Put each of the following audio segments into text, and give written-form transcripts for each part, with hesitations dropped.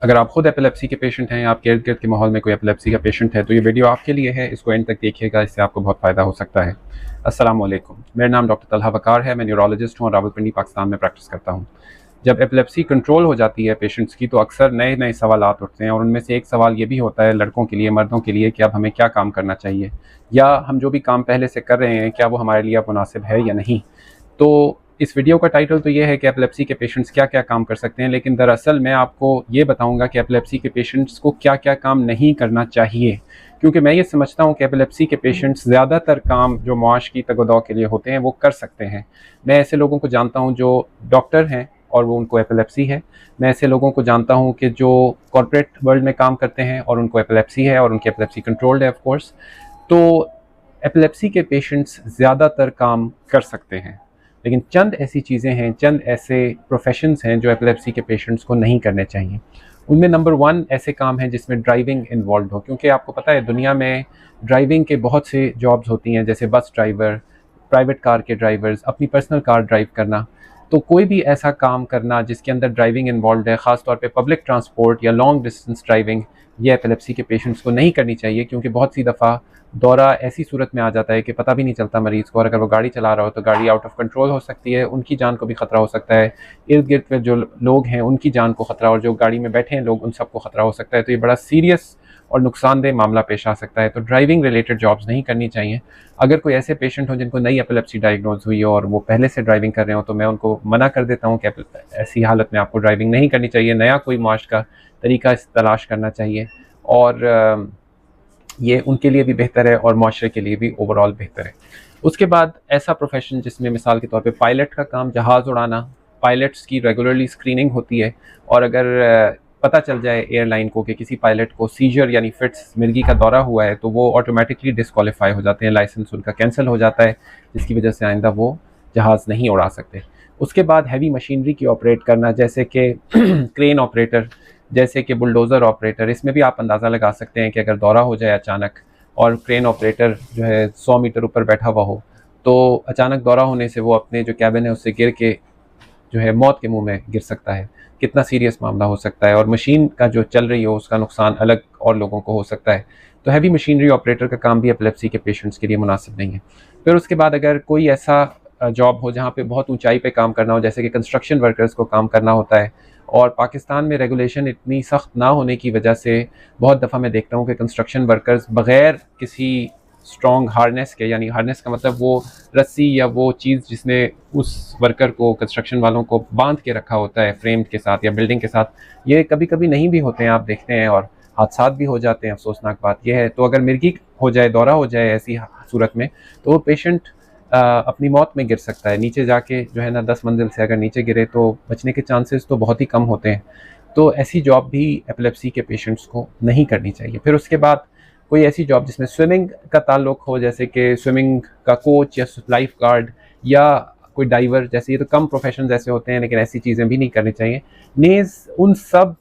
अगर आप खुद एपिलेप्सी के पेशेंट हैं या आपके इर्द गिर्द के माहौल में कोई एपिलेप्सी का पेशेंट है तो ये वीडियो आपके लिए है, इसको एंड तक देखिएगा, इससे आपको बहुत फ़ायदा हो सकता है। अस्सलाम वालेकुम, मेरा नाम डॉक्टर तलहा वकार है, मैं न्यूरोलॉजिस्ट हूँ और रावलपिंडी पाकिस्तान में प्रैक्टिस करता हूँ। जब एपिलेप्सी कंट्रोल हो जाती है पेशेंट्स की तो अक्सर नए नए सवालात उठते हैं और उनमें से एक सवाल ये भी होता है लड़कों के लिए, मर्दों के लिए, कि अब हमें क्या काम करना चाहिए या हम जो भी काम पहले से कर रहे हैं क्या वो हमारे लिए मुनासिब है या नहीं। तो इस वीडियो का टाइटल तो ये है कि एपिलेप्सी के पेशेंट्स क्या क्या काम कर सकते हैं, लेकिन दरअसल मैं आपको ये बताऊंगा कि एपिलेप्सी के पेशेंट्स को क्या क्या काम नहीं करना चाहिए, क्योंकि मैं ये समझता हूँ कि एपिलेप्सी के पेशेंट्स ज़्यादातर काम जो मुआश की तगदौ के लिए होते हैं वो कर सकते हैं। मैं ऐसे लोगों को जानता हूँ जो डॉक्टर हैं और वो उनको एपिलेप्सी है। मैं ऐसे लोगों को जानता हूँ कि जो कॉर्पोरेट वर्ल्ड में काम करते हैं और उनको एपिलेप्सी है और उनकी एपिलेप्सी कंट्रोल्ड है ऑफ कोर्स। तो एपिलेप्सी के पेशेंट्स ज़्यादातर काम कर सकते हैं, लेकिन चंद ऐसी चीज़ें हैं, चंद ऐसे प्रोफेशंस हैं जो एपिलेप्सी के पेशेंट्स को नहीं करने चाहिए। उनमें नंबर 1 ऐसे काम हैं जिसमें ड्राइविंग इन्वॉल्व हो, क्योंकि आपको पता है दुनिया में ड्राइविंग के बहुत से जॉब्स होती हैं, जैसे बस ड्राइवर, प्राइवेट कार के ड्राइवर्स, अपनी पर्सनल कार ड्राइव करना। तो कोई भी ऐसा काम करना जिसके अंदर ड्राइविंग इन्वॉल्व है, ख़ास तौर पे पब्लिक ट्रांसपोर्ट या लॉन्ग डिस्टेंस ड्राइविंग, ये एपिलेप्सी के पेशेंट्स को नहीं करनी चाहिए, क्योंकि बहुत सी दफ़ा दौरा ऐसी सूरत में आ जाता है कि पता भी नहीं चलता मरीज़ को, और अगर वो गाड़ी चला रहा हो तो गाड़ी आउट ऑफ कंट्रोल हो सकती है, उनकी जान को भी ख़तरा हो सकता है, इर्द गिर्द में जो लोग हैं उनकी जान को ख़तरा, और जो गाड़ी में बैठे हैं लोग उन सबको ख़तरा हो सकता है। तो ये बड़ा सीरियस और नुकसानदेह मामला पेश आ सकता है। तो ड्राइविंग रिलेटेड जॉब्स नहीं करनी चाहिए। अगर कोई ऐसे पेशेंट हो जिनको नई एपिलेप्सी डायग्नोज हुई हो और वो पहले से ड्राइविंग कर रहे हो तो मैं उनको मना कर देता हूँ कि ऐसी हालत में आपको ड्राइविंग नहीं करनी चाहिए, नया कोई मुआश का तरीका तलाश करना चाहिए, और ये उनके लिए भी बेहतर है और माशरे के लिए भी ओवरऑल बेहतर है। उसके बाद ऐसा प्रोफेशन जिसमें मिसाल के तौर पे पायलट का काम, जहाज़ उड़ाना, पायलट्स की रेगुलरली स्क्रीनिंग होती है, और अगर पता चल जाए एयरलाइन को कि किसी पायलट को सीजर यानी फिट्स, मिर्गी का दौरा हुआ है, तो वो ऑटोमेटिकली डिस्क्वालीफाई हो जाते हैं, लाइसेंस उनका कैंसिल हो जाता है, जिसकी वजह से आइंदा वो जहाज़ नहीं उड़ा सकते। उसके बाद हैवी मशीनरी की ऑपरेट करना, जैसे कि क्रेन ऑपरेटर, जैसे कि बुलडोज़र ऑपरेटर, इसमें भी आप अंदाज़ा लगा सकते हैं कि अगर दौरा हो जाए अचानक और क्रेन ऑपरेटर जो है 100 मीटर ऊपर बैठा हुआ हो, तो अचानक दौरा होने से वो अपने जो कैबिन है उससे गिर के जो है मौत के मुंह में गिर सकता है। कितना सीरियस मामला हो सकता है, और मशीन का जो चल रही हो उसका नुकसान अलग और लोगों को हो सकता है। तो हैवी मशीनरी ऑपरेटर का काम भी एपिलेप्सी के पेशेंट्स के लिए मुनासिब नहीं है। फिर उसके बाद अगर कोई ऐसा जॉब हो जहाँ पे बहुत ऊंचाई पे काम करना हो, जैसे कि कंस्ट्रक्शन वर्कर्स को काम करना होता है, और पाकिस्तान में रेगुलेशन इतनी सख्त ना होने की वजह से बहुत दफ़ा मैं देखता हूँ कि कंस्ट्रक्शन वर्कर्स बग़ैर किसी स्ट्रॉन्ग हार्नेस के, यानी हार्नेस का मतलब वो रस्सी या वो चीज़ जिसने उस वर्कर को, कंस्ट्रक्शन वालों को बांध के रखा होता है फ्रेम के साथ या बिल्डिंग के साथ, ये कभी कभी नहीं भी होते हैं, आप देखते हैं, और हादसात भी हो जाते हैं। अफसोसनाक बात यह है। तो अगर मिर्गी हो जाए, दौरा हो जाए ऐसी सूरत में, तो वो पेशेंट अपनी मौत में गिर सकता है। नीचे जाके जो है ना 10 मंजिल से अगर नीचे गिरे तो बचने के चांसेस तो बहुत ही कम होते हैं। तो ऐसी जॉब भी एपिलेप्सी के पेशेंट्स को नहीं करनी चाहिए। फिर उसके बाद कोई ऐसी जॉब जिसमें स्विमिंग का ताल्लुक हो, जैसे कि स्विमिंग का कोच या लाइफ गार्ड या कोई डाइवर, जैसे ये तो कम प्रोफेशंस ऐसे होते हैं, लेकिन ऐसी चीज़ें भी नहीं करनी चाहिए। नेज़ उन सब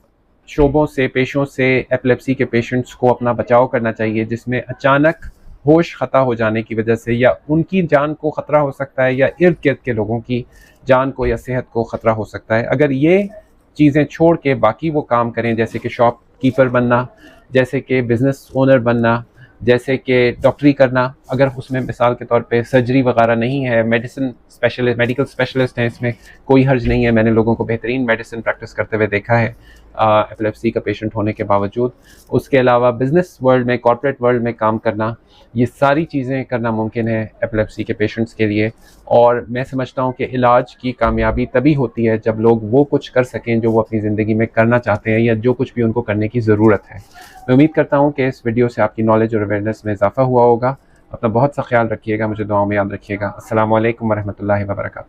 शोबों से, पेशों से एपिलेप्सी के पेशेंट्स को अपना बचाव करना चाहिए जिसमें अचानक होश खता हो जाने की वजह से या उनकी जान को ख़तरा हो सकता है या इर्द गिर्द के लोगों की जान को या सेहत को ख़तरा हो सकता है। अगर ये चीज़ें छोड़ के बाकी वो काम करें, जैसे कि शॉप कीपर बनना, जैसे कि बिज़नेस ओनर बनना, जैसे कि डॉक्टरी करना, अगर उसमें मिसाल के तौर पे सर्जरी वगैरह नहीं है, मेडिकल स्पेशलिस्ट हैं, इसमें कोई हर्ज नहीं है। मैंने लोगों को बेहतरीन मेडिसिन प्रैक्टिस करते हुए देखा है एपिलेप्सी का पेशेंट होने के बावजूद। उसके अलावा बिज़नेस वर्ल्ड में, कॉर्पोरेट वर्ल्ड में काम करना, ये सारी चीज़ें करना मुमकिन है एपिलेप्सी के पेशेंट्स के लिए। और मैं समझता हूँ कि इलाज की कामयाबी तभी होती है जब लोग वो कुछ कर सकें जो वो अपनी ज़िंदगी में करना चाहते हैं या जो कुछ भी उनको करने की ज़रूरत है। मैं उम्मीद करता हूँ कि इस वीडियो से आपकी नॉलेज और अवेयरनेस में इजाफा हुआ होगा। अपना बहुत सा ख्याल रखिएगा, मुझे दुआओं में याद रखिएगा। अस्सलामु अलैकुम वरहमतुल्लाहि वबरकातुहू।